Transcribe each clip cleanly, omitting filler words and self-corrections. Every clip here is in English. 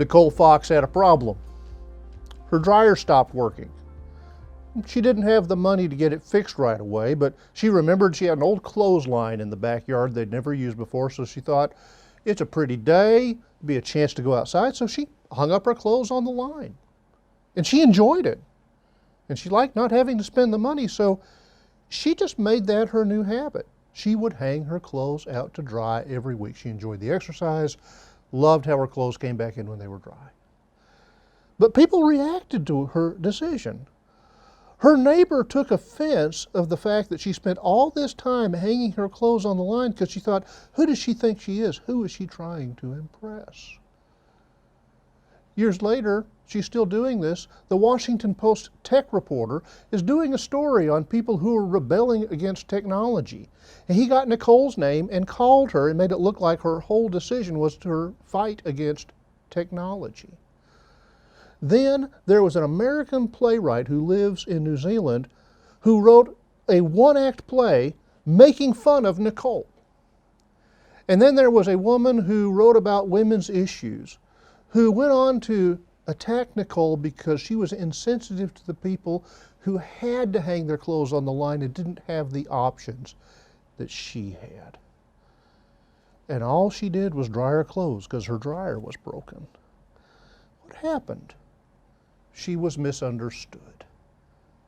Nicole Fox had a problem. Her dryer stopped working. She didn't have the money to get it fixed right away, but she remembered she had an old clothesline in the backyard they'd never used before, so she thought, it's a pretty day, be a chance to go outside, so she hung up her clothes on the line. And she enjoyed it. And she liked not having to spend the money, so she just made that her new habit. She would hang her clothes out to dry every week. She enjoyed the exercise, loved how her clothes came back in when they were dry. But people reacted to her decision. Her neighbor took offense of the fact that she spent all this time hanging her clothes on the line because she thought, who does she think she is? Who is she trying to impress? Years later, she's still doing this. The Washington Post tech reporter is doing a story on people who are rebelling against technology. And he got Nicole's name and called her and made it look like her whole decision was to fight against technology. Then there was an American playwright who lives in New Zealand who wrote a one-act play making fun of Nicole. And then there was a woman who wrote about women's issues who went on to attack Nicole because she was insensitive to the people who had to hang their clothes on the line and didn't have the options that she had. And all she did was dry her clothes because her dryer was broken. What happened? She was misunderstood.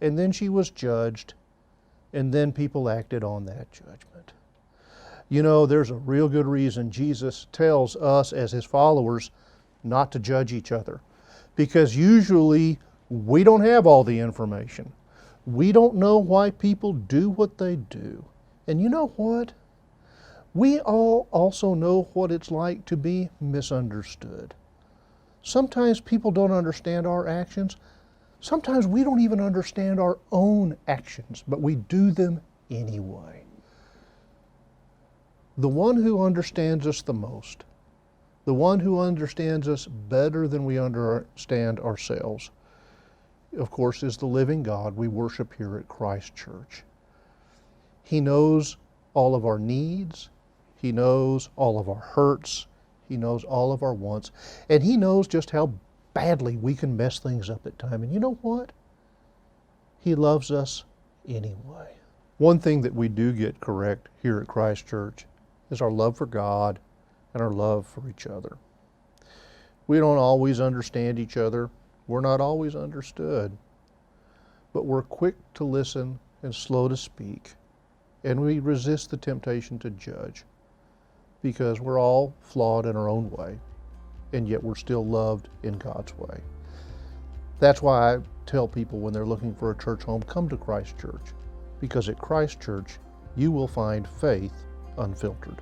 And then she was judged, and then people acted on that judgment. You know, there's a real good reason Jesus tells us as his followers not to judge each other. Because usually we don't have all the information. We don't know why people do what they do. And you know what? We all also know what it's like to be misunderstood. Sometimes people don't understand our actions. Sometimes we don't even understand our own actions, but we do them anyway. The one who understands us the most, the one who understands us better than we understand ourselves, of course, is the living God we worship here at Christ Church. He knows all of our needs. He knows all of our hurts. He knows all of our wants. And He knows just how badly we can mess things up at times. And you know what? He loves us anyway. One thing that we do get correct here at Christ Church is our love for God and our love for each other. We don't always understand each other. We're not always understood. But we're quick to listen and slow to speak. And we resist the temptation to judge, because we're all flawed in our own way, and yet we're still loved in God's way. That's why I tell people when they're looking for a church home, come to Christ Church, because at Christ Church, you will find faith unfiltered.